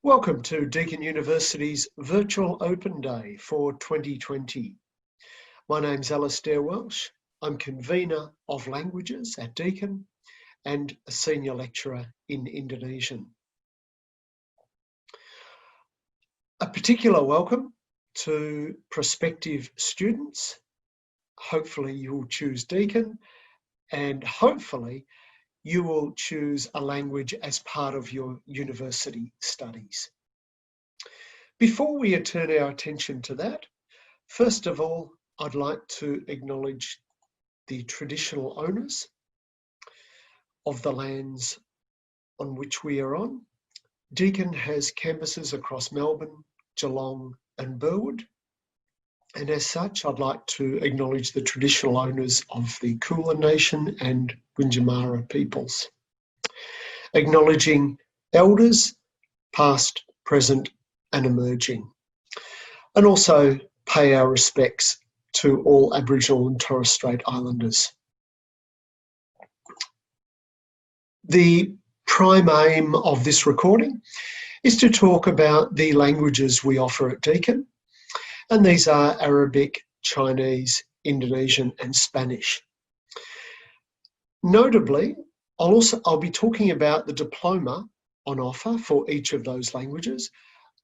Welcome to Deakin University's Virtual Open Day for 2020. My name's Alastair Welsh. I'm Convener of Languages at Deakin and a Senior Lecturer in Indonesian. A particular welcome to prospective students. Hopefully you will choose Deakin and hopefully you will choose a language as part of your university studies. Before we turn our attention to that, first of all, I'd like to acknowledge the traditional owners of the lands on which we are on. Deakin has campuses across Melbourne, Geelong and Burwood. And as such, I'd like to acknowledge the traditional owners of the Kulin Nation and Winjamara peoples. Acknowledging elders, past, present and emerging. And also pay our respects to all Aboriginal and Torres Strait Islanders. The prime aim of this recording is to talk about the languages we offer at Deakin. And these are Arabic, Chinese, Indonesian and Spanish. Notably, I'll be talking about the diploma on offer for each of those languages,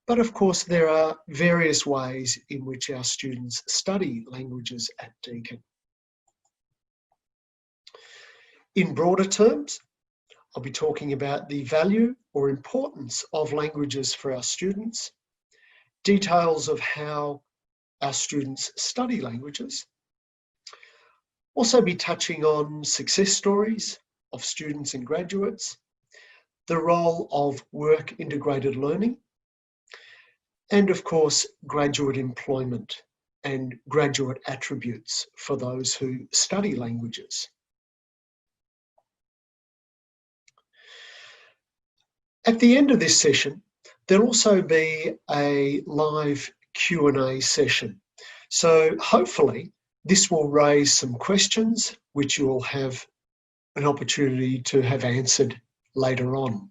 but of course there are various ways in which our students study languages at Deakin. In broader terms, I'll be talking about the value or importance of languages for our students, details of how our students study languages. Also be touching on success stories of students and graduates, the role of work integrated learning, and of course, graduate employment and graduate attributes for those who study languages. At the end of this session, there'll also be a live Q&A session. So hopefully this will raise some questions which you will have an opportunity to have answered later on.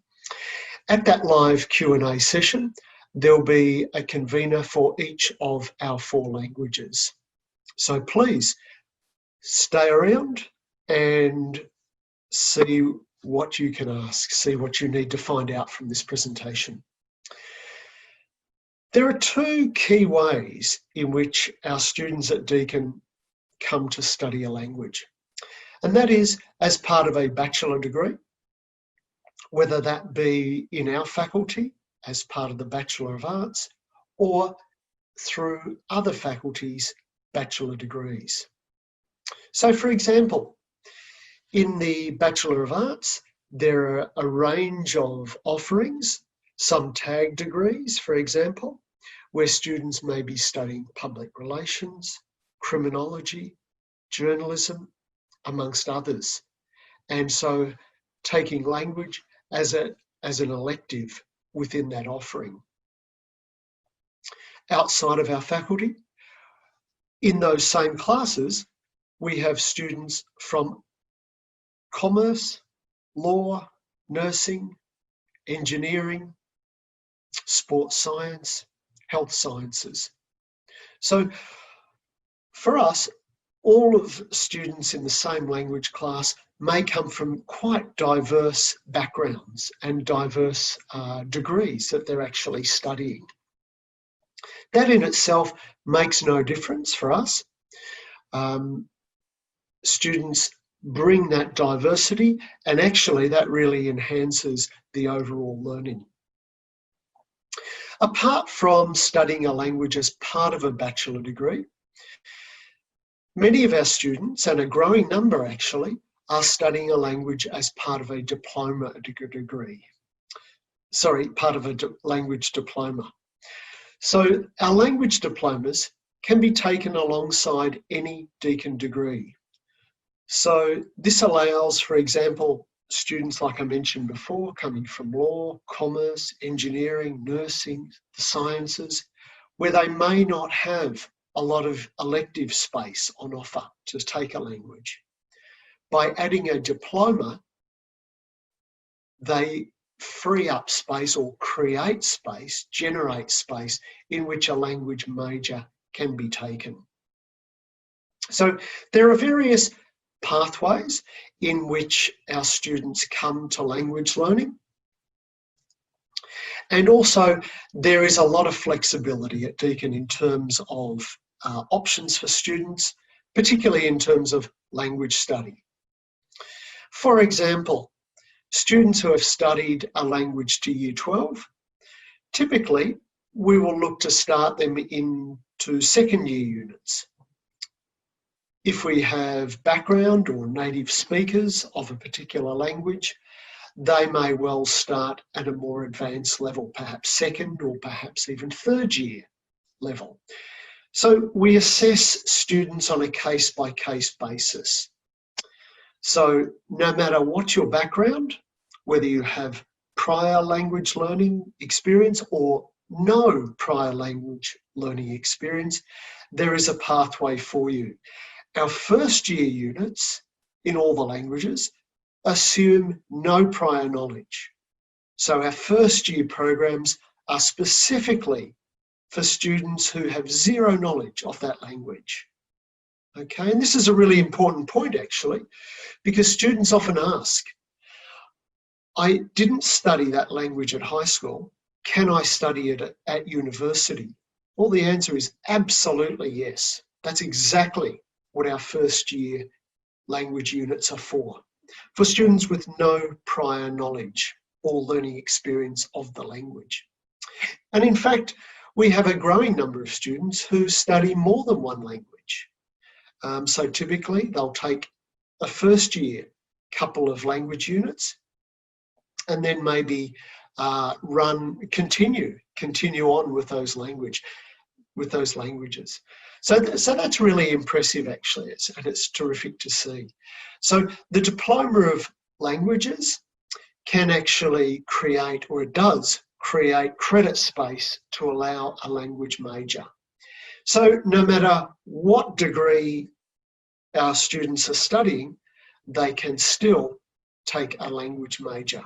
At that live Q&A session, there'll be a convener for each of our 4 languages. So please stay around and see what you can ask, see what you need to find out from this presentation. There are 2 key ways in which our students at Deakin come to study a language, and that is as part of a bachelor degree, whether that be in our faculty as part of the Bachelor of Arts or through other faculties' bachelor degrees. So for example, in the Bachelor of Arts, there are a range of offerings, some tag degrees, for example, where students may be studying public relations, criminology, journalism, amongst others. And so taking language as an elective within that offering. Outside of our faculty, in those same classes, we have students from commerce, law, nursing, engineering, sports science, health sciences. So for us, all of students in the same language class may come from quite diverse backgrounds and diverse degrees that they're actually studying. That in itself makes no difference for us. Students bring that diversity and actually that really enhances the overall learning. Apart from studying a language as part of a bachelor degree, many of our students, and a growing number actually, are studying a language as part of a diploma degree. Sorry, part of a language diploma. So our language diplomas can be taken alongside any Deakin degree. So this allows, for example, students like I mentioned before, coming from law, commerce, engineering, nursing, the sciences, where they may not have a lot of elective space on offer to take a language. By adding a diploma, they free up space or create space, generate space in which a language major can be taken. So there are various pathways in which our students come to language learning. And also there is a lot of flexibility at Deakin in terms of options for students, particularly in terms of language study. For example, students who have studied a language to Year 12, typically we will look to start them into second year units. If we have background or native speakers of a particular language, they may well start at a more advanced level, perhaps second or perhaps even third year level. So we assess students on a case-by-case basis. So no matter what your background, whether you have prior language learning experience or no prior language learning experience, there is a pathway for you. Our first year units in all the languages assume no prior knowledge. So our first year programs are specifically for students who have zero knowledge of that language. Okay, and this is a really important point actually, because students often ask, I didn't study that language at high school, can I study it at university? Well, the answer is absolutely yes. That's exactly what our first year language units are for students with no prior knowledge or learning experience of the language. And in fact, we have a growing number of students who study more than one language. So typically they'll take a first year couple of language units and then maybe continue on with those languages. So that's really impressive actually, and it's terrific to see. So the Diploma of Languages can actually create, or it does create, credit space to allow a language major. So no matter what degree our students are studying, they can still take a language major.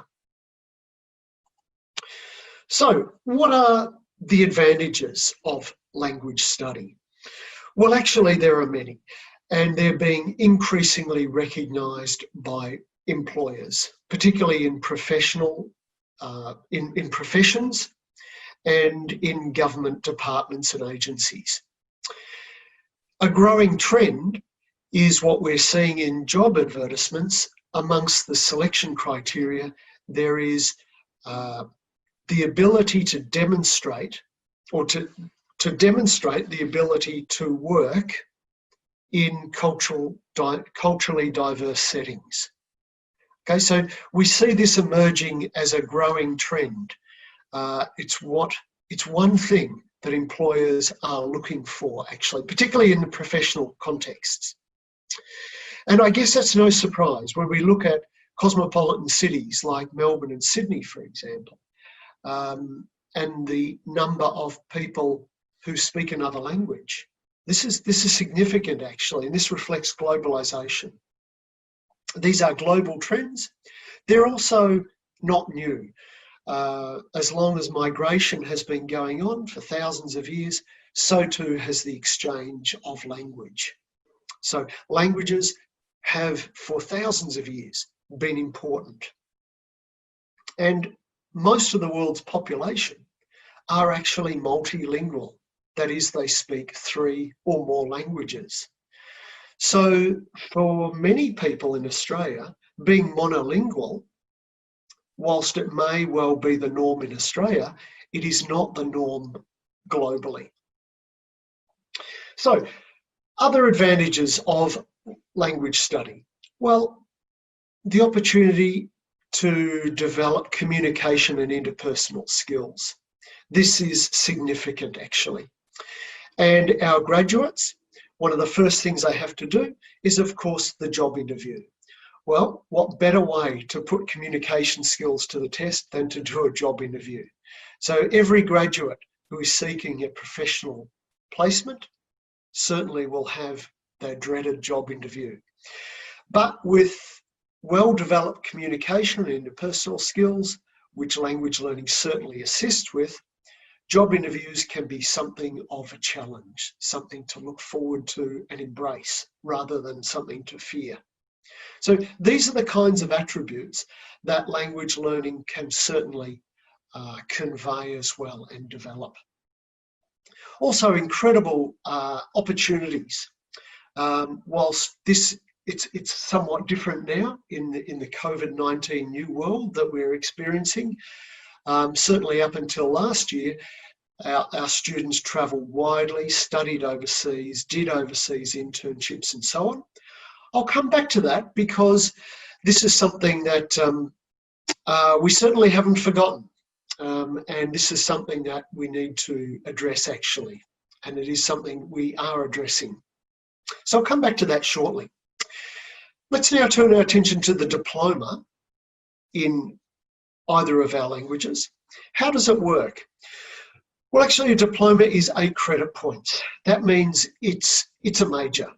So what are the advantages of language study? Well, actually there are many, and they're being increasingly recognised by employers, particularly in professional, in professions and in government departments and agencies. A growing trend is what we're seeing in job advertisements. Amongst the selection criteria, there is the ability to demonstrate, or to demonstrate the ability to work in culturally diverse settings. Okay, so we see this emerging as a growing trend. It's one thing that employers are looking for, actually, particularly in the professional contexts. And I guess that's no surprise when we look at cosmopolitan cities like Melbourne and Sydney, for example, and the number of people who speak another language. This is significant actually, and this reflects globalisation. These are global trends. They're also not new. As long as migration has been going on for thousands of years, so too has the exchange of language. So languages have for thousands of years been important. And most of the world's population are actually multilingual. That is, they speak 3 or more languages. So for many people in Australia, being monolingual, whilst it may well be the norm in Australia, it is not the norm globally. So other advantages of language study. Well, the opportunity to develop communication and interpersonal skills. This is significant actually. And our graduates, one of the first things they have to do is, of course, the job interview. Well, what better way to put communication skills to the test than to do a job interview? So every graduate who is seeking a professional placement certainly will have their dreaded job interview. But with well-developed communication and interpersonal skills, which language learning certainly assists with, job interviews can be something of a challenge, something to look forward to and embrace rather than something to fear. So these are the kinds of attributes that language learning can certainly convey as well and develop. Also, incredible opportunities. Whilst it's somewhat different now in the COVID-19 new world that we're experiencing. Certainly up until last year, our students travelled widely, studied overseas, did overseas internships and so on. I'll come back to that because this is something that we certainly haven't forgotten. And this is something that we need to address actually. And it is something we are addressing. So I'll come back to that shortly. Let's now turn our attention to the diploma in either of our languages. How does it work? Well, actually, a diploma is 8 credit points. That means it's a major.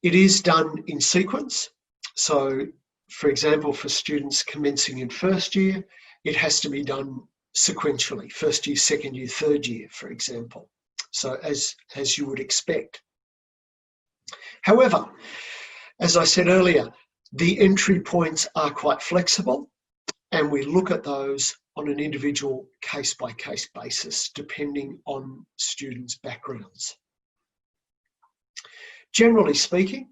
It is done in sequence. So, for example, for students commencing in first year, it has to be done sequentially, first year, second year, third year, for example. So as you would expect. However, as I said earlier, the entry points are quite flexible and we look at those on an individual case-by-case basis, depending on students' backgrounds. Generally speaking,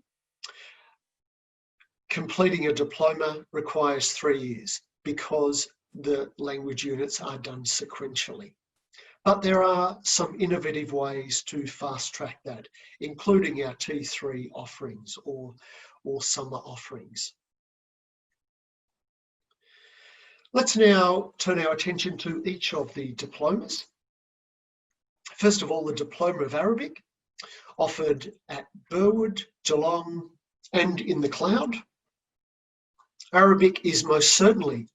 completing a diploma requires 3 years because the language units are done sequentially. But there are some innovative ways to fast-track that, including our T3 offerings or summer offerings. Let's now turn our attention to each of the diplomas. First of all, the Diploma of Arabic, offered at Burwood, Geelong, and in the Cloud. Arabic is most certainly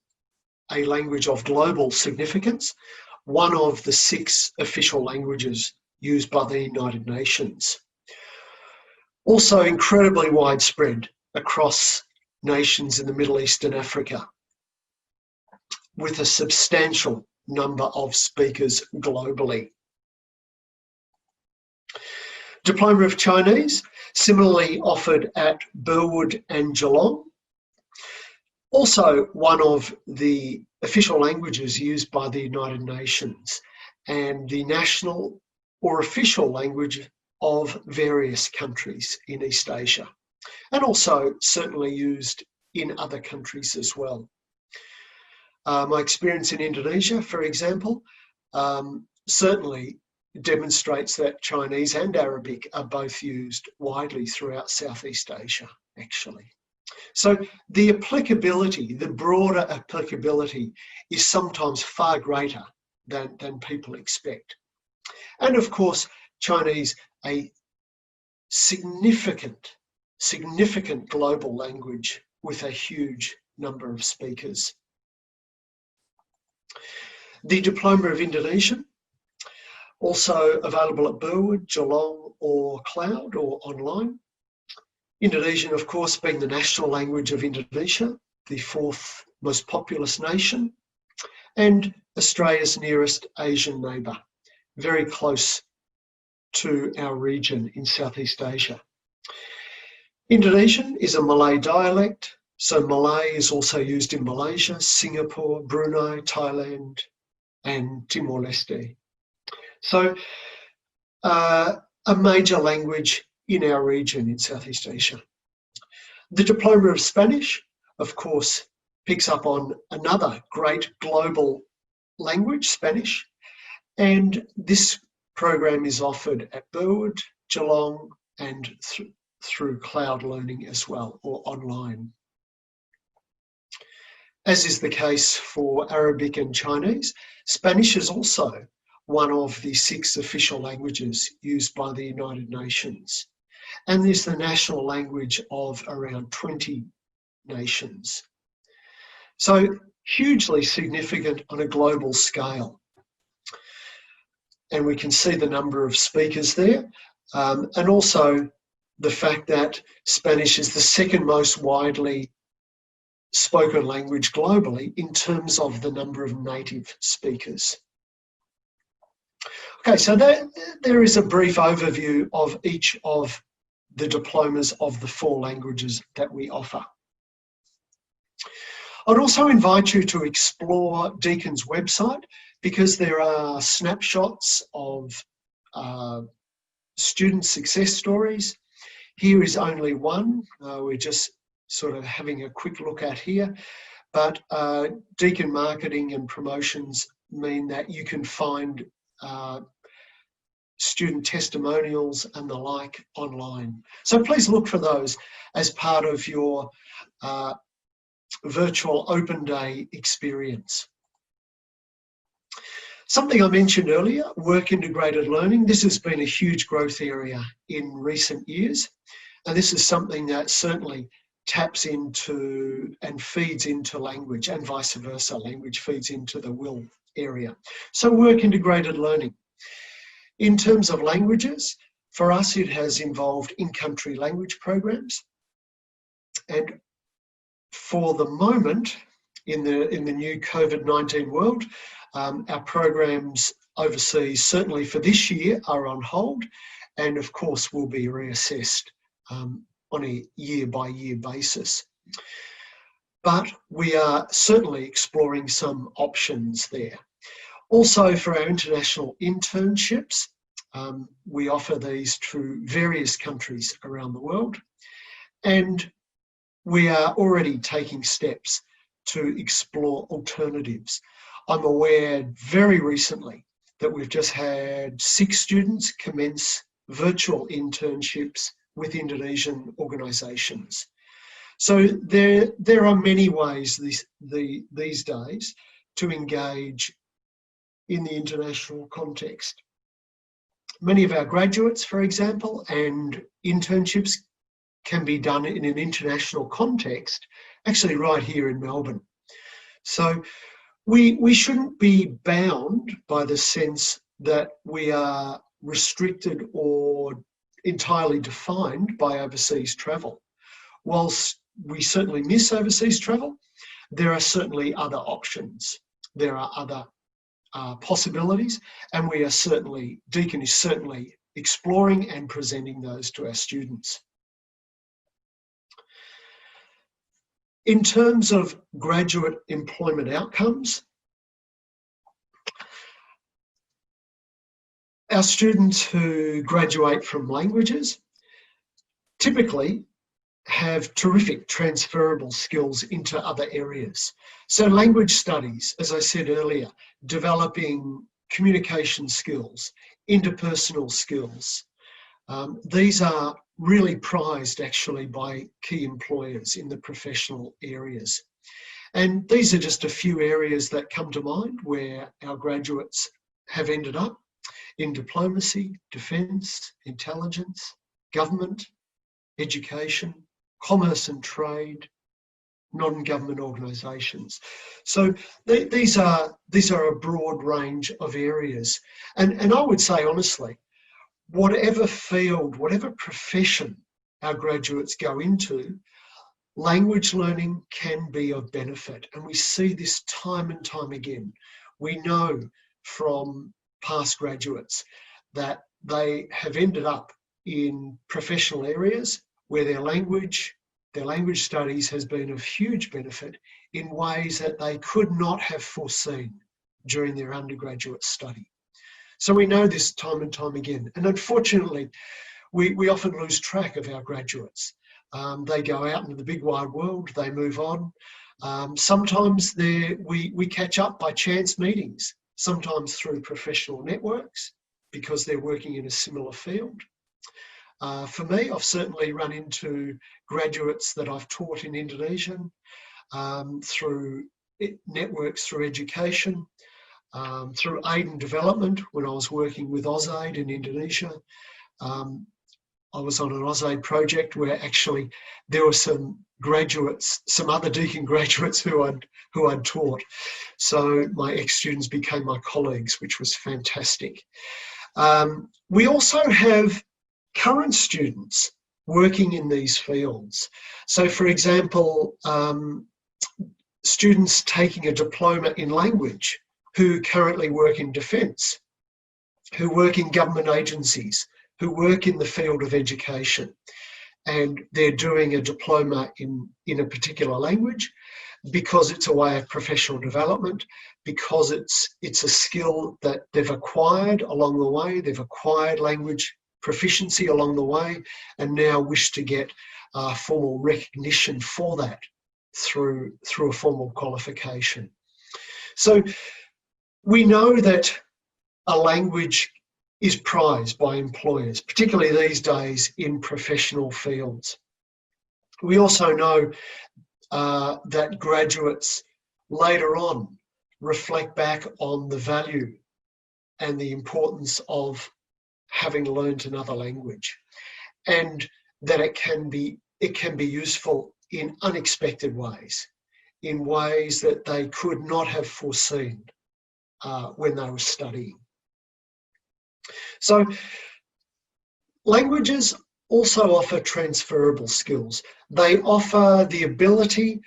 a language of global significance, one of the 6 official languages used by the United Nations. Also incredibly widespread across nations in the Middle East and Africa, with a substantial number of speakers globally. Diploma of Chinese, similarly offered at Burwood and Geelong. Also one of the official languages used by the United Nations and the national or official language of various countries in East Asia, and also certainly used in other countries as well. My experience in Indonesia, for example, certainly demonstrates that Chinese and Arabic are both used widely throughout Southeast Asia, actually. So the applicability, the broader applicability, is sometimes far greater than people expect. And of course, Chinese, a significant global language with a huge number of speakers. The Diploma of Indonesian, also available at Burwood, Geelong or Cloud or online. Indonesian, of course, being the national language of Indonesia, the 4th most populous nation, and Australia's nearest Asian neighbour, very close to our region in Southeast Asia. Indonesian is a Malay dialect, so Malay is also used in Malaysia, Singapore, Brunei, Thailand, and Timor-Leste. So a major language in our region in Southeast Asia. The Diploma of Spanish, of course, picks up on another great global language, Spanish, and this program is offered at Burwood, Geelong, and through cloud learning as well, or online. As is the case for Arabic and Chinese, Spanish is also one of the 6 official languages used by the United Nations, and is the national language of around 20 nations. So hugely significant on a global scale. And we can see the number of speakers there, and also the fact that Spanish is the 2nd most widely spoken language globally in terms of the number of native speakers. Okay, so there is a brief overview of each of the diplomas of the 4 languages that we offer. I'd also invite you to explore Deakin's website, because there are snapshots of student success stories. Here is only one. We're just sort of having a quick look at here. But Deakin marketing and promotions mean that you can find student testimonials and the like online. So please look for those as part of your virtual open day experience. Something I mentioned earlier, work integrated learning. This has been a huge growth area in recent years. And this is something that certainly taps into and feeds into language, and vice versa. Language feeds into the will area. So work integrated learning. In terms of languages, for us it has involved in-country language programs. And for the moment, in the new COVID-19 world, our programs overseas, certainly for this year, are on hold, and of course will be reassessed on a year-by-year basis. But we are certainly exploring some options there. Also, for our international internships, we offer these to various countries around the world, and we are already taking steps to explore alternatives. I'm aware very recently that we've just had 6 students commence virtual internships with Indonesian organisations. So there are many ways these days to engage in the international context. Many of our graduates, for example, and internships can be done in an international context, actually right here in Melbourne. So we shouldn't be bound by the sense that we are restricted or entirely defined by overseas travel. Whilst we certainly miss overseas travel, there are certainly other options. There are other possibilities, and we are certainly, Deakin is certainly exploring and presenting those to our students. In terms of graduate employment outcomes, our students who graduate from languages typically have terrific transferable skills into other areas. So language studies, as I said earlier, developing communication skills, interpersonal skills, these are really prized actually by key employers in the professional areas. And these are just a few areas that come to mind where our graduates have ended up: in diplomacy, defence, intelligence, government, education, commerce and trade, non-government organisations. So these are a broad range of areas. And I would say honestly, whatever field, whatever profession our graduates go into, language learning can be of benefit. And we see this time and time again. We know from past graduates that they have ended up in professional areas where their language studies has been of huge benefit in ways that they could not have foreseen during their undergraduate study. So we know this time and time again. And unfortunately, we often lose track of our graduates. They go out into the big wide world, they move on. Sometimes we catch up by chance meetings, sometimes through professional networks because they're working in a similar field. For me, I've certainly run into graduates that I've taught in Indonesian through networks, through education, through aid and development when I was working with AusAid in Indonesia. I was on an AusAid project where actually there were some graduates, some other Deakin graduates who I'd taught. So my ex-students became my colleagues, which was fantastic. We also have current students working in these fields. So for example, students taking a diploma in language who currently work in defence, who work in government agencies, who work in the field of education, and they're doing a diploma in a particular language because it's a way of professional development, because it's a skill that they've acquired along the way, they've acquired language proficiency along the way, and now wish to get formal recognition for that through a formal qualification. So we know that a language is prized by employers, particularly these days in professional fields. We also know that graduates later on reflect back on the value and the importance of having learned another language, and that it can be useful in unexpected ways, in ways that they could not have foreseen when they were studying. So languages also offer transferable skills. They offer the ability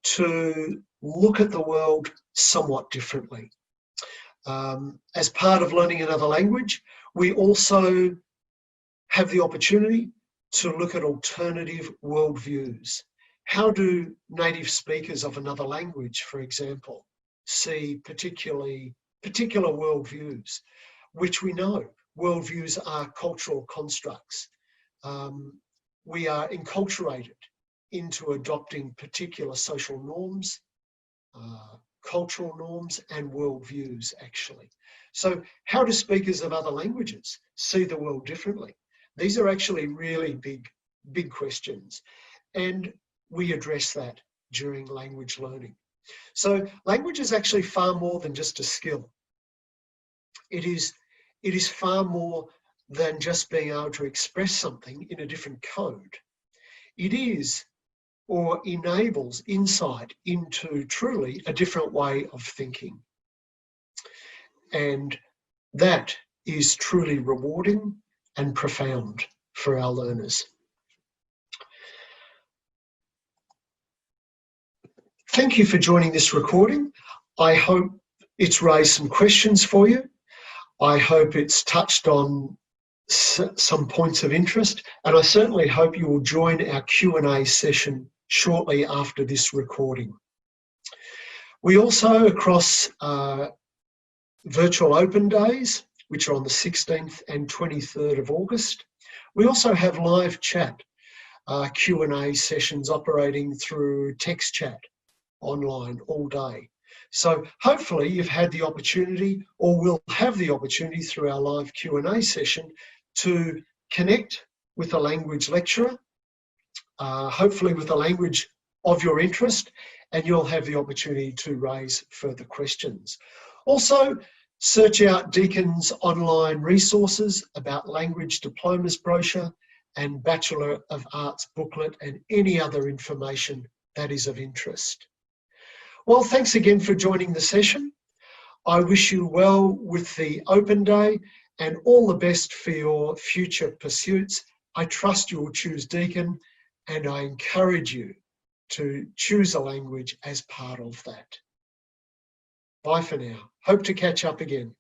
to look at the world somewhat differently. As part of learning another language, we also have the opportunity to look at alternative worldviews. How do native speakers of another language, for example, see particular worldviews, which we know worldviews are cultural constructs. We are enculturated into adopting particular social norms, cultural norms, and worldviews, actually. So how do speakers of other languages see the world differently? These are actually really big questions, and we address that during language learning. So language is actually far more than just a skill. It is far more than just being able to express something in a different code. It is, or enables, insight into truly a different way of thinking. And that is truly rewarding and profound for our learners. Thank you for joining this recording. I hope it's raised some questions for you. I hope it's touched on some points of interest, and I certainly hope you will join our Q&A session shortly after this recording. We also, across virtual open days, which are on the 16th and 23rd of August, we also have live chat Q&A sessions operating through text chat online all day. So hopefully you've had the opportunity, or will have the opportunity through our live Q&A session, to connect with a language lecturer, hopefully with a language of your interest, and you'll have the opportunity to raise further questions. Also, search out Deakin's online resources about language diplomas brochure and Bachelor of Arts booklet, and any other information that is of interest. Well, thanks again for joining the session. I wish you well with the open day and all the best for your future pursuits. I trust you will choose Deakin, and I encourage you to choose a language as part of that. Bye for now. Hope to catch up again.